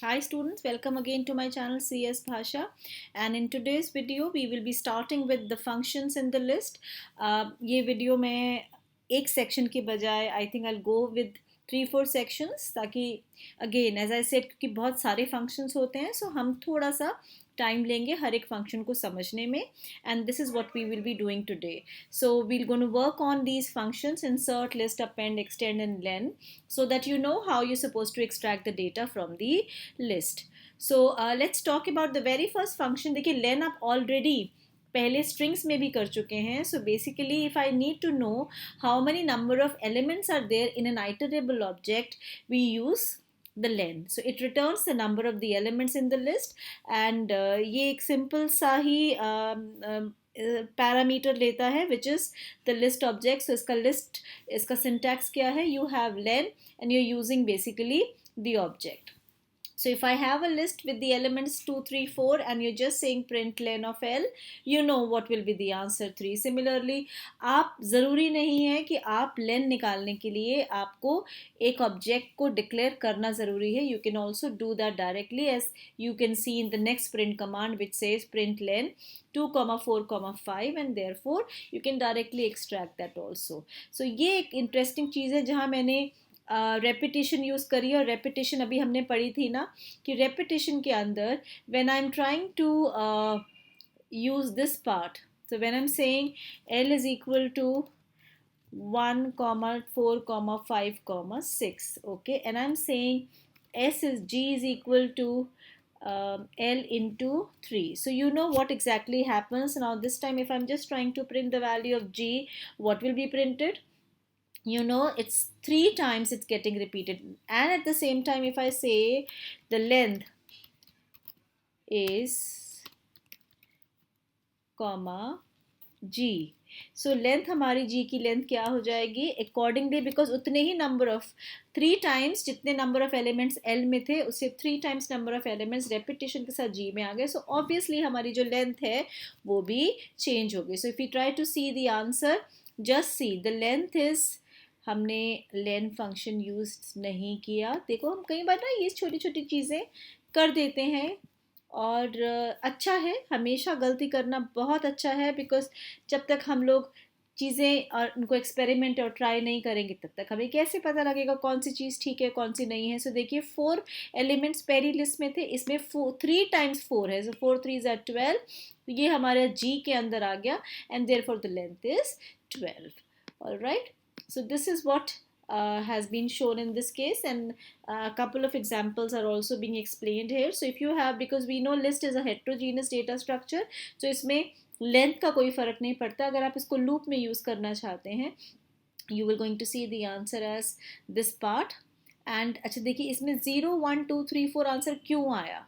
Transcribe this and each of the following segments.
Hi students, welcome again to my channel CS Bhasha, and in today's video we will be starting with the functions in the list. ये video में एक section के बजाय I think I'll go with 3-4 sections ताकि again as I said क्योंकि बहुत सारे functions होते हैं so हम थोड़ा सा टाइम लेंगे हर एक फंक्शन को समझने में and this is what we will be doing today. So we're going to work on these functions insert, list, append, extend and len so that you know how you're supposed to extract the data from the list. So let's talk about the very first function. देखिए len आप already पहले strings में भी कर चुके हैं. So basically if I need to know how many number of elements are there in an iterable object, we use the len. So it returns the number of the elements in the list and ये एक simple सा ही parameter लेता है which is the list object. So इसका list इसका syntax क्या है? You have len and you're using basically the object. So if I have a list with the elements 2, 3, 4 and you're just saying print len of L, you know what will be the answer 3. Similarly, आप ज़रूरी नहीं है कि आप len निकालने के लिए आपको एक object को declare करना ज़रूरी है. You can also do that directly as you can see in the next print command which says print len 2, 4, 5 and therefore you can directly extract that also. So ये एक interesting चीज़ है जहाँ मैंने repetition use करी और repetition अभी हमने पढ़ी थी ना कि रेपिटेशन के अंदर when I am trying to use this part so when I'm saying L is equal to 1, 4, 5, 6 okay and I'm saying G is equal to L into 3 so you know what exactly happens now this time if I'm just trying to print the value of G what will be printed you know it's 3 times it's getting repeated and at the same time if I say the length is comma G so length हमारी G की length क्या हो जाएगी accordingly because उतने ही number of 3 times जितने number of elements L में थे उससे 3 times number of elements repetition के साथ G में आ गए so obviously हमारी जो length है वो भी change हो गई so if we try to see the answer just see the length is हमने len फंक्शन यूज नहीं किया देखो हम कई बार ना ये छोटी छोटी चीज़ें कर देते हैं और अच्छा है हमेशा गलती करना बहुत अच्छा है बिकॉज जब तक हम लोग चीज़ें और उनको एक्सपेरिमेंट और ट्राई नहीं करेंगे तब तक हमें कैसे पता लगेगा कौन सी चीज़ ठीक है कौन सी नहीं है सो देखिए 4 एलिमेंट्स पहली लिस्ट में थे इसमें 3 टाइम्स 4 है सो 4 3 ज़ा 12 ये हमारे जी के अंदर आ गया and therefore the length is 12 alright so this is what has been shown in this case and a couple of examples are also being explained here so if you have because we know list is a heterogeneous data structure so इसमें length का कोई फ़र्क नहीं पड़ता अगर आप इसको loop में use करना चाहते हैं you will going to see the answer as this part and अच्छा देखिए इसमें 0 1 2 3 4 आंसर क्यों आया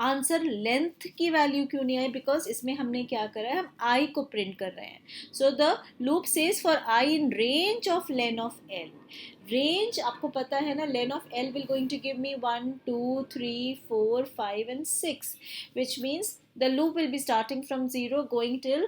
आंसर लेंथ की वैल्यू क्यों नहीं आई बिकॉज इसमें हमने क्या करा है हम आई को प्रिंट कर रहे हैं so the loop says for I in range of len of L range आपको पता है ना len of L will going to give me 1 2 3 4 5 and 6 which means the loop will be starting from 0 going till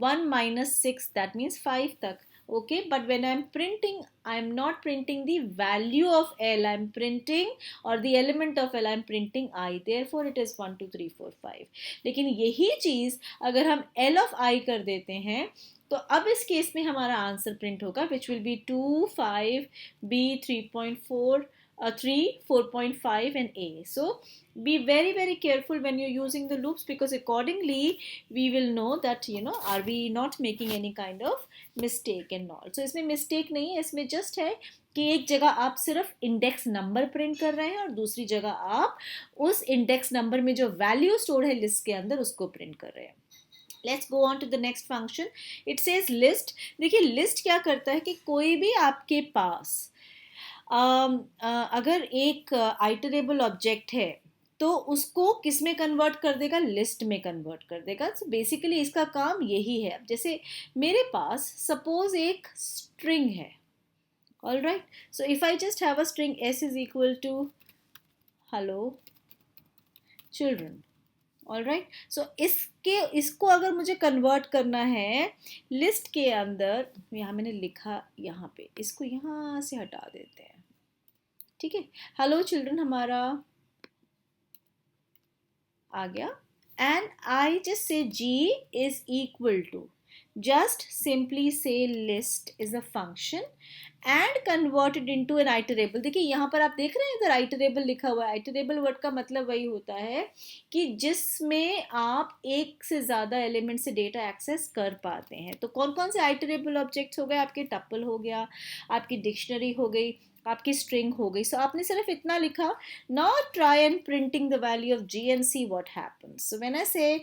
1 minus 6 that means 5 तक okay but when I'm printing I'm not printing the value of L I'm printing or the element of L I'm printing I therefore it is 1 2 3 4 5 लेकिन यही चीज़ अगर हम L of I कर देते हैं तो अब इस केस में हमारा आंसर प्रिंट होगा which will be 2 5 B 3.4 3 4.5 and A so be very careful when you're using the loops because accordingly we will know that you know are we not making any kind of mistake and all so इसमें mistake नहीं है इसमें just है कि एक जगह आप सिर्फ इंडेक्स नंबर प्रिंट कर रहे हैं और दूसरी जगह आप उस इंडेक्स नंबर में जो वैल्यू स्टोर है लिस्ट के अंदर उसको प्रिंट कर रहे हैं Let's go on to the next function. It says list. देखिए list क्या करता है कि कोई भी आपके पास अगर एक आइटरेबल ऑब्जेक्ट है तो उसको किस में कन्वर्ट कर देगा लिस्ट में कन्वर्ट कर देगा so बेसिकली इसका काम यही है अब जैसे मेरे पास सपोज एक स्ट्रिंग है all right so if I just have a string s is equal to hello children all right so इसको अगर मुझे कन्वर्ट करना है लिस्ट के अंदर यहाँ मैंने लिखा यहाँ पे इसको यहाँ से हटा देते हैं ठीक है हेलो चिल्ड्रन हमारा आ गया, and I just say G is equal to, just simply say list is a function and convert it into an iterable. देखिए यहाँ पर आप देख रहे हैं इधर iterable लिखा हुआ है. iterable वर्ड का मतलब वही होता है कि जिसमें आप एक से ज़्यादा एलिमेंट से डेटा एक्सेस कर पाते हैं. तो कौन कौन से iterable ऑब्जेक्ट्स हो गए? आपके टपल हो गया, आपकी डिक्शनरी हो गई, आपकी स्ट्रिंग हो गई. सो आपने सिर्फ इतना लिखा. Now try and printing the value of G and C what happens. So when I say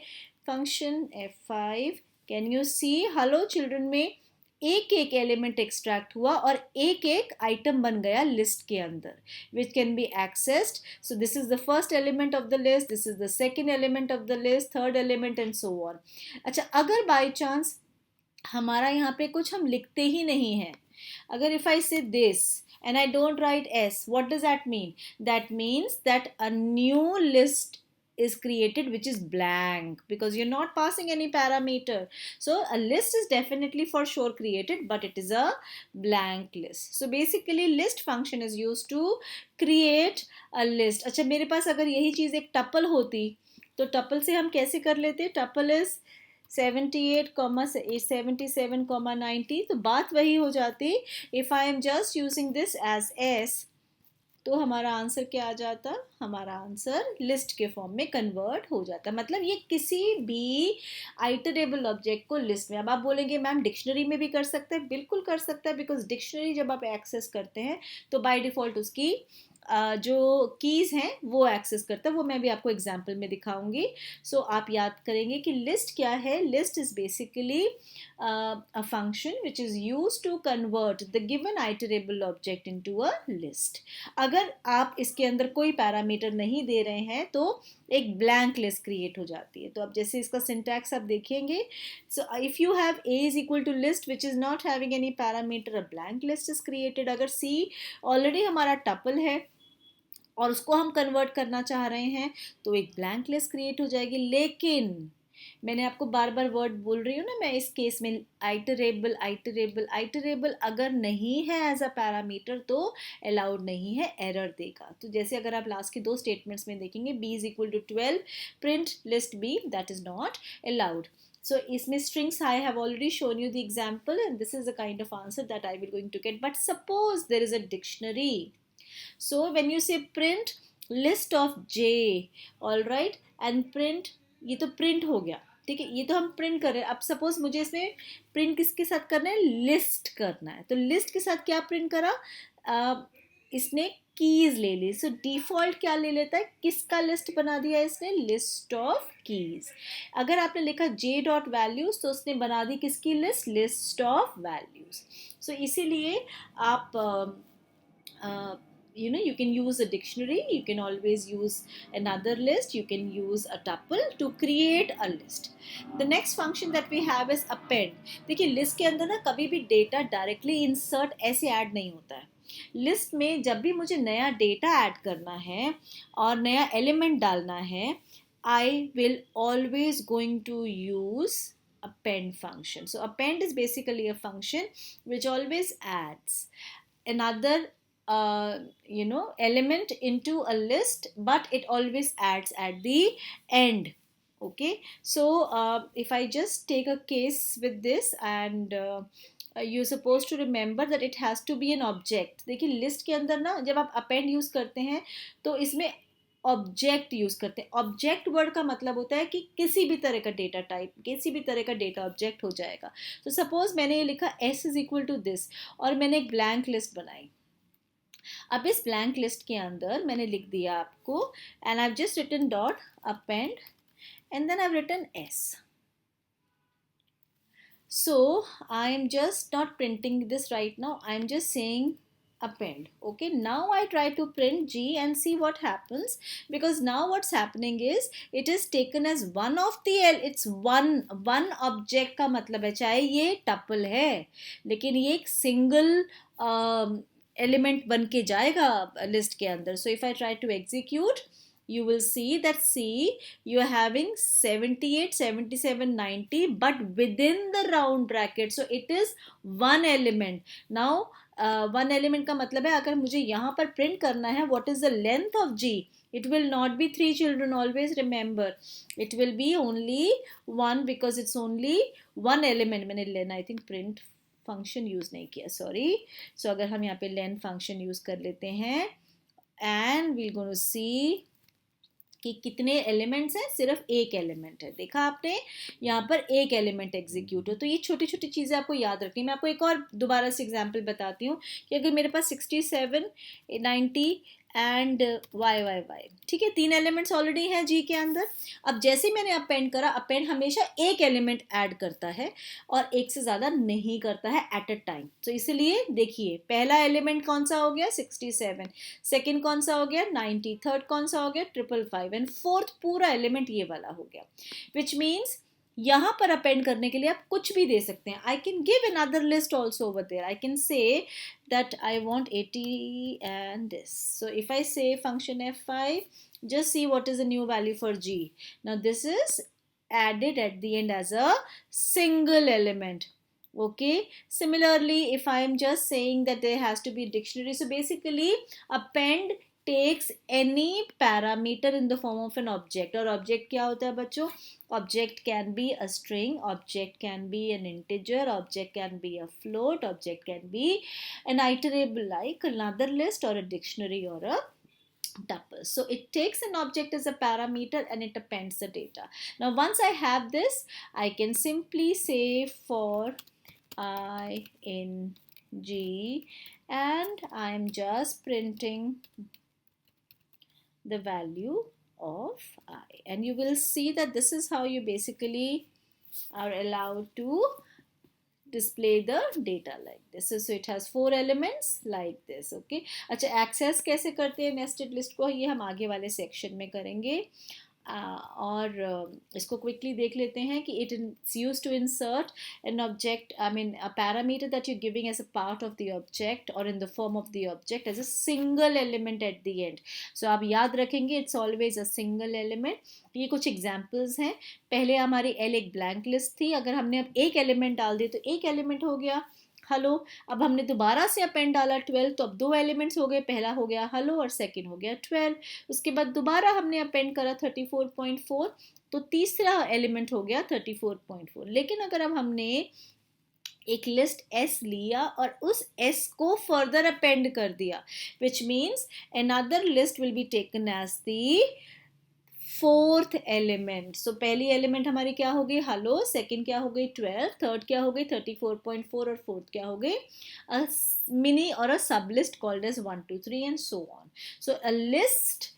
function f5, can you see hello children में एक एक एलिमेंट एक्सट्रैक्ट हुआ और एक एक आइटम बन गया लिस्ट के अंदर, which can be accessed. So this is the first element of the list, this is the second element of the list, third element and so on. अच्छा, अगर बाई चांस हमारा यहाँ पे कुछ हम लिखते ही नहीं हैं, अगर इफ आई से this and I don't write S, what does that mean? That means that a new list is created which is blank because you're not passing any parameter. So a list is definitely for sure created, but it is a blank list. So basically list function is used to create a list. अच्छा, मेरे पास अगर यही चीज़ एक tuple होती तो tuple से हम कैसे कर लेते? tuple is 78, 77, 90. तो बात वही हो जाती. If I am just using this as s तो हमारा आंसर क्या आ जाता? हमारा आंसर लिस्ट के फॉर्म में कन्वर्ट हो जाता. मतलब ये किसी भी आइटरेबल ऑब्जेक्ट को लिस्ट में. अब आप बोलेंगे मैम डिक्शनरी में भी कर सकते हैं. बिल्कुल कर सकता है, बिकॉज डिक्शनरी जब आप एक्सेस करते हैं तो बाय डिफ़ॉल्ट उसकी जो कीज़ हैं वो एक्सेस करता है. वो मैं भी आपको एग्जाम्पल में दिखाऊंगी. सो आप याद करेंगे कि लिस्ट क्या है. List is basically a function which is use to convert the given iterable object into a list. अगर आप इसके अंदर कोई पैरामीटर नहीं दे रहे हैं तो एक ब्लैंक लिस्ट क्रिएट हो जाती है. तो अब जैसे इसका सिंटैक्स आप देखेंगे. So if you have a is equal to list which is not having any parameter, a blank list is created. अगर c ऑलरेडी हमारा टपल है और उसको हम कन्वर्ट करना चाह रहे हैं तो एक ब्लैंक लिस्ट क्रिएट हो जाएगी. लेकिन मैंने आपको बार बार वर्ड बोल रही हूँ ना मैं इस केस में, आइटरेबल आइटरेबल आइटरेबल अगर नहीं है एज अ पैरामीटर तो अलाउड नहीं है, एरर देगा. तो जैसे अगर आप लास्ट के दो स्टेटमेंट्स में देखेंगे b is equal to 12, print list b, that is not allowed. So इसमें strings I have already shown you the example and this is the kind of answer that I will going to get. But suppose there is a dictionary. So when you say print list of J, all right, and print, ये तो print हो गया, ठीक है, ये तो हम print कर रहे हैं. अब सपोज मुझे इसमें प्रिंट किसके साथ करना है? लिस्ट करना है. तो लिस्ट के साथ क्या प्रिंट करा? इसने कीज ले ली. सो डिफॉल्ट क्या ले लेता है? किसका लिस्ट बना दिया इसने? List of keys. अगर आपने लिखा j डॉट वैल्यूज तो उसने बना दी किसकी list? List of values. So इसीलिए आप you can use a dictionary, you can always use another list, you can use a tuple to create a list. The next function that we have is append. देखिए list के अंदर ना कभी भी data directly insert ऐसे add नहीं होता है. लिस्ट में जब भी मुझे नया डेटा ऐड करना है और नया एलिमेंट डालना है, I will always going to use append function. So append is basically a function which always adds another element into a list, but it always adds at the end. Okay, so if I just take a case with this and you're supposed to remember that it has to be an object. देखिए list के अंदर ना जब आप append use करते हैं तो इसमें ऑब्जेक्ट यूज करते हैं. ऑब्जेक्ट वर्ड का मतलब होता है कि किसी भी तरह का डेटा टाइप, किसी भी तरह का डेटा ऑब्जेक्ट हो जाएगा. तो सपोज मैंने ये लिखा s is equal to this और मैंने एक ब्लैंक लिस्ट बनाई. अब इस ब्लैंक लिस्ट के अंदर मैंने लिख दिया आपको and I have just written dot append and then I have written s. So I am just not printing this right now, I am just saying append. Okay, now I try to print g and see what happens, because now what's happening is it is taken as one of the it's one object का मतलब है, चाहे ये tuple है लेकिन ये एक single element बन के जाएगा लिस्ट के अंदर. So if I try to execute you will see that you are having 78, 77, 90 but within the round bracket, so it is one element. Now one element का मतलब है अगर मुझे यहाँ पर प्रिंट करना है what is the length of G, it will not be 3 children, always remember it will be only one because it's only one element. मैंने len I think print function use नहीं किया, सॉरी. सो अगर हम यहाँ पे len function use कर लेते हैं एंड वी गोना सी कि कितने एलिमेंट्स हैं, सिर्फ एक एलिमेंट है. देखा आपने, यहाँ पर एक एलिमेंट एग्जीक्यूट हो. तो ये छोटी छोटी चीज़ें आपको याद रखनी है. मैं आपको एक और दोबारा से एग्जांपल बताती हूँ कि अगर मेरे पास 67, 90 एंड वाई वाई वाई, ठीक है, 3 एलिमेंट्स ऑलरेडी हैं जी के अंदर. अब जैसे मैंने अपेंड करा, अपेंड हमेशा एक एलिमेंट ऐड करता है और एक से ज़्यादा नहीं करता है एट अ टाइम. तो इसलिए देखिए, पहला एलिमेंट कौन सा हो गया 67, सेकेंड कौन सा हो गया 90, थर्ड कौन सा हो गया 555 एंड फोर्थ पूरा एलिमेंट ये वाला हो गया. विच मीन्स यहाँ पर अपेंड करने के लिए आप कुछ भी दे सकते हैं. I can give another list also over there. I can say that I want 80 and this. So if I say function f5, just see what is the new value for g. Now this is added at the end as a single element. Okay, similarly if I am just saying that there has to be dictionary, so basically append takes any parameter in the form of an object. और object क्या होता है बच्चों? Object can be a string, object can be an integer, object can be a float, object can be an iterable like another list or a dictionary or a tuple. So it takes an object as a parameter and it appends the data. Now once I have this, I can simply say for I in G and I'm just printing the value of I, and you will see that this is how you basically are allowed to display the data like this. So it has 4 elements like this. Okay, अच्छा, access कैसे करते हैं nested list को, ये हम आगे वाले section में करेंगे. और इसको क्विकली देख लेते हैं कि it is use to insert an object, I mean a parameter that you giving as a part of the object और in the form of the object as a single element at the end. So आप याद रखेंगे it's always a single element. ये कुछ examples हैं. पहले हमारी L एक ब्लैंक लिस्ट थी, अगर हमने अब एक एलिमेंट डाल दिए तो एक एलिमेंट हो गया हेलो. अब हमने दोबारा से अपेंड डाला 12, तो अब 2 एलिमेंट्स हो गए, पहला हो गया हेलो और सेकंड हो गया 12. उसके बाद दोबारा हमने अपेंड करा 34.4, तो तीसरा एलिमेंट हो गया 34.4. लेकिन अगर अब हमने एक लिस्ट S लिया और उस S को फर्दर अपेंड कर दिया, which means another list will be taken as the fourth element. So पहली एलिमेंट हमारी क्या हो गई हेलो, सेकंड क्या हो गई 12, थर्ड क्या हो गई 34.4 और फोर्थ क्या हो गई अ मिनी और a sub list called as 1 2 3 and so on. So a list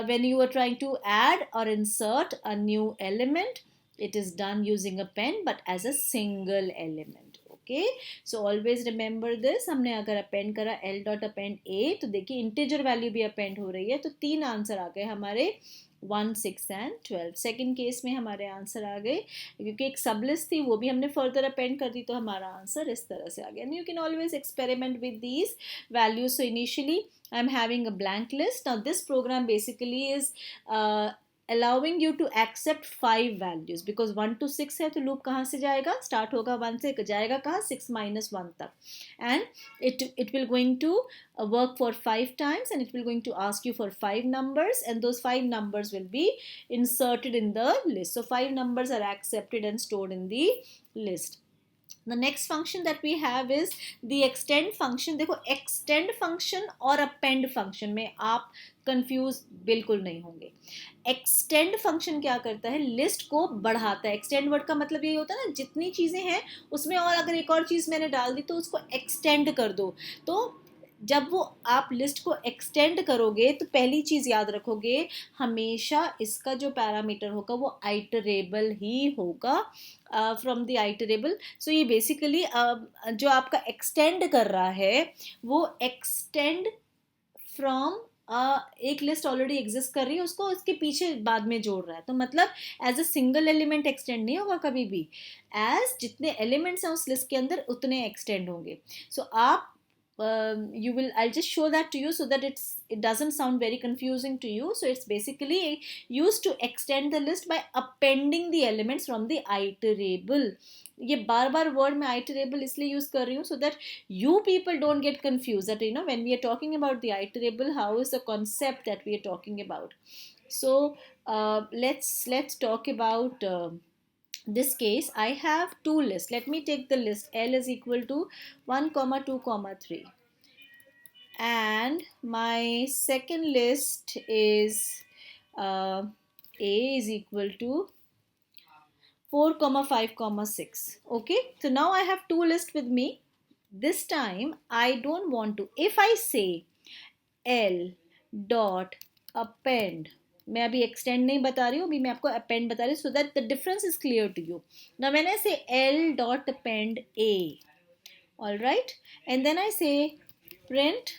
when you are trying to add or insert a new element, it is done using a pen but as a single element. Okay, so always remember this. हमने अगर append करा l dot append a, तो देखिए integer value भी append हो रही है, तो 3 आंसर आ गए हमारे 1 6 एंड 12. सेकेंड केस में हमारे आंसर आ गए, क्योंकि एक सब लिस्ट थी वो भी हमने फर्दर अपेंड कर दी, तो हमारा आंसर इस तरह से आ गया. And you can always experiment with these values. So initially I'm having a blank list. Now this program basically is allowing you to accept 5 values because 1 to 6 है, तो लूप कहाँ से जाएगा, स्टार्ट होगा 1 से, जाएगा कहाँ 6 minus 1 तक, and it will going to work for 5 times and it will going to ask you for 5 numbers and those 5 numbers will be inserted in the list. So 5 numbers are accepted and stored in the list. The next function that we have is the extend function. देखो extend function और append function में आप confuse बिल्कुल नहीं होंगे. Extend function क्या करता है, लिस्ट को बढ़ाता है. एक्सटेंड वर्ड का मतलब यही होता है ना, जितनी चीज़ें हैं उसमें और अगर एक और चीज़ मैंने डाल दी तो उसको एक्सटेंड कर दो. तो जब वो आप लिस्ट को एक्सटेंड करोगे तो पहली चीज़ याद रखोगे, हमेशा इसका जो पैरामीटर होगा वो आइटरेबल ही होगा फ्रॉम द आइटरेबल. सो ये बेसिकली जो आपका एक्सटेंड कर रहा है वो एक्सटेंड फ्रॉम एक लिस्ट ऑलरेडी एग्जिस्ट कर रही है उसको उसके पीछे बाद में जोड़ रहा है. तो मतलब as a single element extend नहीं होगा कभी भी, एज जितने एलिमेंट्स हैं उस लिस्ट के अंदर उतने एक्सटेंड होंगे. सो आप I'll just show that to you so that it doesn't sound very confusing to you. So it's basically used to extend the list by appending the elements from the iterable. ये बार बार word में iterable इसलिए use कर रही हूँ so that you people don't get confused that when we are talking about the iterable, how is the concept that we are talking about. So let's talk about this case. I have two lists. Let me take the list. L is equal to 1 comma 2 comma 3, and my second list is A is equal to 4 comma 5 comma 6. Okay, so now I have two lists with me. This time I don't want to, if I say L dot append, मैं अभी extend नहीं बता रही हूँ, अभी मैं आपको append बता रही हूँ, so that the difference is clear to you. Now when I say L dot append A, all right, and then I say print,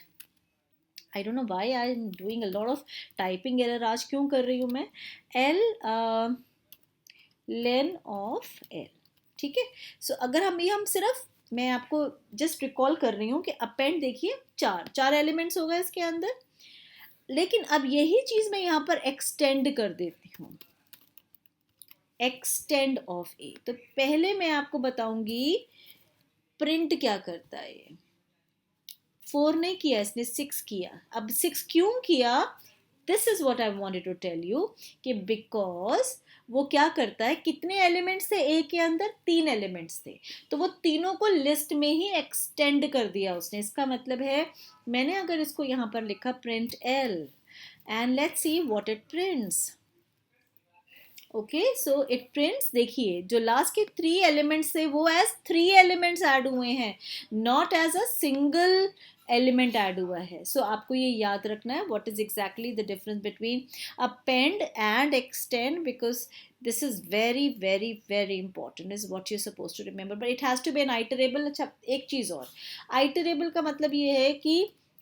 I don't know why I am doing a lot of typing error, आज क्यों कर रही हूँ मैं, L len of L. ठीक है, सो अगर हम सिर्फ, मैं आपको जस्ट रिकॉल कर रही हूँ कि अपेंड देखिए चार एलिमेंट्स हो गए इसके अंदर, लेकिन अब यही चीज मैं यहाँ पर एक्सटेंड कर देती हूँ, एक्सटेंड ऑफ ए. तो पहले मैं आपको बताऊंगी प्रिंट क्या करता है. ये 4 नहीं किया इसने, 6 किया. अब 6 क्यों किया, this is what I wanted to tell you, कि बिकॉज वो क्या करता है, कितने एलिमेंट्स थे ए के अंदर, 3 एलिमेंट्स थे, तो वो तीनों को लिस्ट में ही एक्सटेंड कर दिया उसने. इसका मतलब है, मैंने अगर इसको यहाँ पर लिखा print L, and let's see what it prints. Okay, so it prints, देखिए जो लास्ट के 3 एलिमेंट्स थे वो एज 3 एलिमेंट्स ऐड हुए हैं, not as a single element add हुआ है. सो आपको ये याद रखना है what is exactly the difference between append and extend, because this is very very very important, is what you're supposed to remember, but it has to be an iterable. अच्छा, एक चीज और, iterable का मतलब ये है कि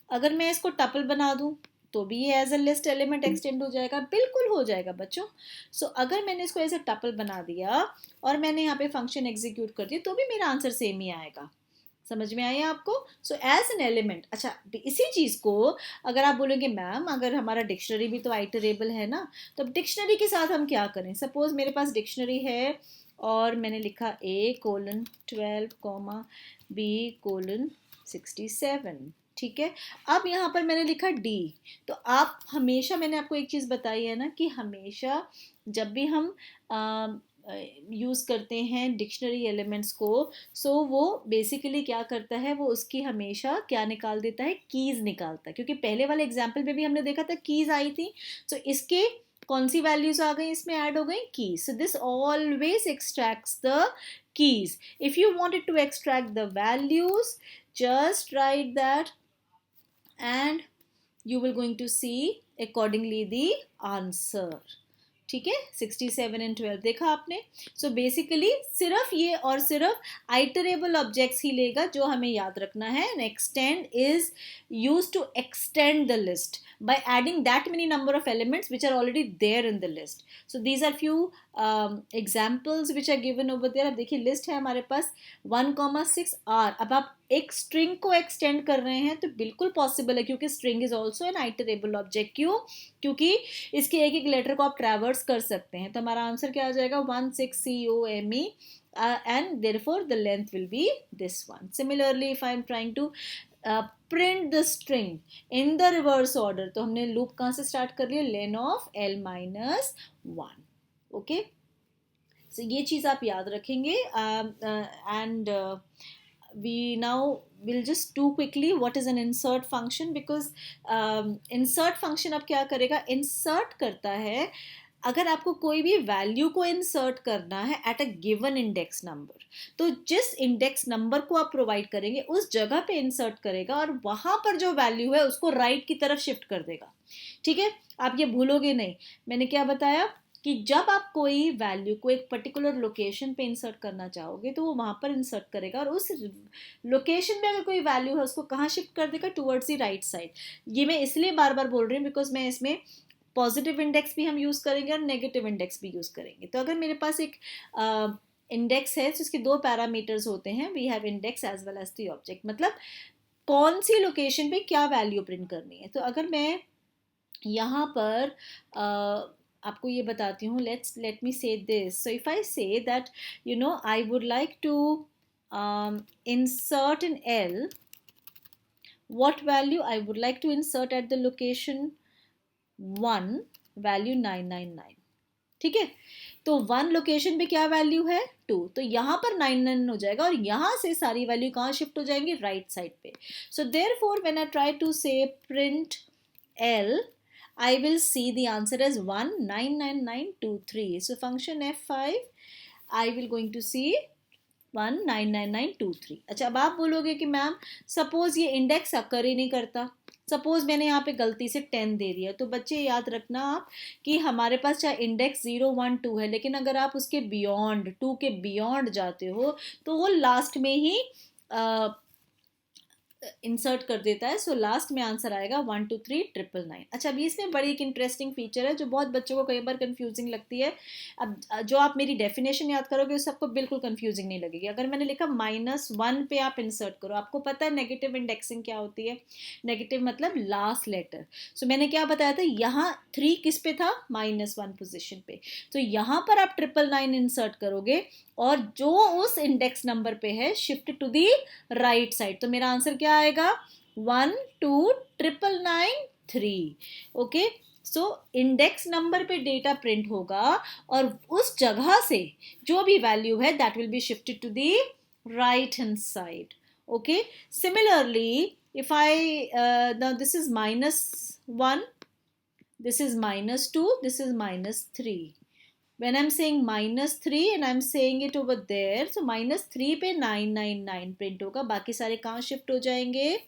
अगर मैं इसको टपल बना दूं तो भी ये as a list element extend हो जाएगा, बिल्कुल हो जाएगा बच्चों. सो अगर मैंने इसको एज अ टपल बना दिया और मैंने यहाँ पे फंक्शन एग्जीक्यूट कर दिया तो भी मेरा आंसर सेम ही आएगा. समझ में आया आपको. So as an element. अच्छा, इसी चीज को अगर आप बोलेंगे मैम अगर हमारा डिक्शनरी भी तो आइटरेबल है ना, तो डिक्शनरी के साथ हम क्या करें. सपोज मेरे पास डिक्शनरी है और मैंने लिखा A:12 कॉमा B:67. ठीक है, अब यहाँ पर मैंने लिखा D. तो आप हमेशा, मैंने आपको एक चीज़ बताई है ना कि हमेशा जब भी हम यूज़ करते हैं डिक्शनरी एलिमेंट्स को, सो वो बेसिकली क्या करता है, वो उसकी हमेशा क्या निकाल देता है, कीज़ निकालता है. क्योंकि पहले वाले एग्जाम्पल में भी हमने देखा था कीज़ आई थी, सो इसके कौन सी वैल्यूज आ गई, इसमें ऐड हो गई keys. So this always extracts the keys. If you wanted to extract the values, just write that and you will going to see accordingly the answer. ठीक है, 67 एंड 12 देखा आपने. सो बेसिकली सिर्फ ये और सिर्फ आइटरेबल ऑब्जेक्ट्स ही लेगा, जो हमें याद रखना है. And extend is use to extend the list by adding that many number of elements which are already there in the list. So these are few examples which are given over there. अब देखिए list है हमारे पास 1,6 R. अब आप एक string को extend कर रहे हैं तो बिल्कुल पॉसिबल है, क्योंकि string is also an iterable object. क्यों, क्योंकि इसके एक एक लेटर को आप ट्रैवर्स कर सकते हैं. तो हमारा आंसर क्या आ जाएगा, 16COME, and therefore the length will be this one. Similarly, if I am trying to print the string in the reverse order, तो हमने लूप कहाँ से स्टार्ट कर लिया, len of L minus 1. Okay, सो ये चीज़ आप याद रखेंगे. And we now will just do quickly what is an insert function, because insert function अब क्या करेगा, insert करता है अगर आपको कोई भी वैल्यू को इंसर्ट करना है at a given index number, तो जिस इंडेक्स नंबर को आप प्रोवाइड करेंगे उस जगह पे इंसर्ट करेगा और वहां पर जो वैल्यू है उसको राइट की तरफ शिफ्ट कर देगा. ठीक है, आप ये भूलोगे नहीं. मैंने क्या बताया कि जब आप कोई वैल्यू को एक पर्टिकुलर लोकेशन पे इंसर्ट करना चाहोगे तो वो वहां पर इंसर्ट करेगा, और उस लोकेशन में अगर कोई वैल्यू है उसको कहाँ शिफ्ट कर देगा, टुवर्ड्स द राइट साइड. ये मैं इसलिए बार बार बोल रही हूँ बिकॉज मैं इसमें पॉजिटिव इंडेक्स भी हम यूज़ करेंगे और नेगेटिव इंडेक्स भी यूज़ करेंगे. तो अगर मेरे पास एक इंडेक्स है तो इसके 2 पैरामीटर्स होते हैं, we have index as well as the object. मतलब कौन सी लोकेशन पे क्या वैल्यू प्रिंट करनी है। तो अगर मैं यहाँ पर आपको ये बताती हूँ, लेट मी से this. So if I say that I would like to insert in L, what value I would like to insert at the location 1, value 999। ठीक है, तो 1 लोकेशन पे क्या वैल्यू है 2, तो यहाँ पर 99 हो जाएगा और यहाँ से सारी वैल्यू कहाँ शिफ्ट हो जाएंगी, राइट साइड पे। So therefore when I try to say print L, I will see the answer as 199923. So function F5, I will going to see 199923। अच्छा, अब आप बोलोगे कि मैम सपोज ये इंडेक्स अकर ही नहीं करता, सपोज मैंने यहाँ पे गलती से 10 दे दिया। तो बच्चे याद रखना आप कि हमारे पास चाहे इंडेक्स 0 1 2 है, लेकिन अगर आप उसके बियॉन्ड 2 के बियॉन्ड जाते हो तो वो लास्ट में ही इंसर्ट कर देता है। सो लास्ट में आंसर आएगा 123999। अच्छा, अभी इसमें बड़ी एक इंटरेस्टिंग फीचर है जो बहुत बच्चों को कई बार कंफ्यूजिंग लगती है। अब जो आप मेरी डेफिनेशन याद करोगे उस सबको बिल्कुल कंफ्यूजिंग नहीं लगेगी। अगर मैंने लिखा -1 पे आप इंसर्ट करो, आपको पता है नेगेटिव इंडेक्सिंग क्या होती है, नेगेटिव मतलब लास्ट लेटर। सो मैंने क्या बताया था, यहाँ 3 किस पे था, -1 पोजिशन पे, तो यहाँ पर आप 999 इंसर्ट करोगे और जो उस इंडेक्स नंबर पे है shift to the right side. तो मेरा आंसर क्या आएगा, 1299993। ओके, सो इंडेक्स नंबर पे डेटा प्रिंट होगा और उस जगह से जो भी वैल्यू है that will be shifted to the right hand side. Okay, similarly if I now this is -1, this is -2, this is -3। when I'm saying -3 and I'm saying it over there, so -3 पे 999 print होगा, बाकी सारे कहाँ shift हो जाएंगे,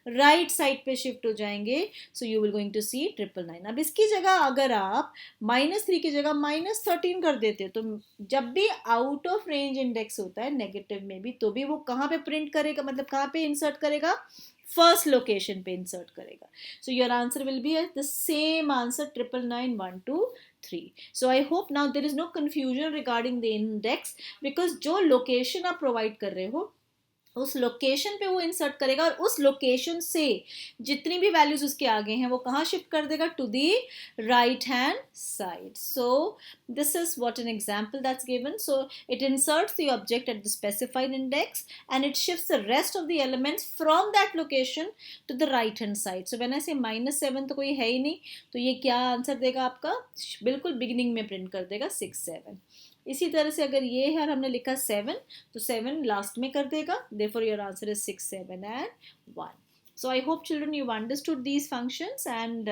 right side पे shift हो जाएंगे। So you will going to see 999। अब इसकी जगह अगर आप -3 की जगह -13 कर देते तो जब भी आउट ऑफ रेंज इंडेक्स होता है नेगेटिव में भी, तो भी वो कहाँ पे प्रिंट करेगा, मतलब कहाँ पे इंसर्ट करेगा, फर्स्ट लोकेशन पे इंसर्ट करेगा। So your answer will be the same answer 9999123। So I hope now there is no confusion regarding the index, because जो लोकेशन आप प्रोवाइड कर रहे हो उस लोकेशन पे वो इंसर्ट करेगा और उस लोकेशन से जितनी भी वैल्यूज उसके आगे हैं वो कहाँ शिफ्ट कर देगा, to the right hand side. So this is what an example that's given. So it inserts the object at the specified index and it shifts the rest of the elements from that location to the right hand side. So when I say -7 तो कोई है ही नहीं, तो ये क्या answer देगा आपका, बिल्कुल बिगिनिंग में प्रिंट कर देगा 6 7। इसी तरह से अगर ये है और हमने लिखा 7 तो 7 लास्ट में कर देगा, therefore your answer is 6 7 and 1। So I hope children you've understood these functions, and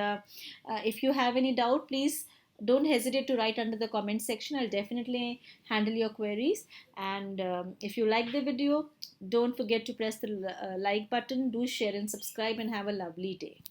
if you have any doubt, please don't hesitate to write under the comment section. I'll definitely handle your queries, and if you like the video, don't forget to press the like button, do share and subscribe, and have a lovely day.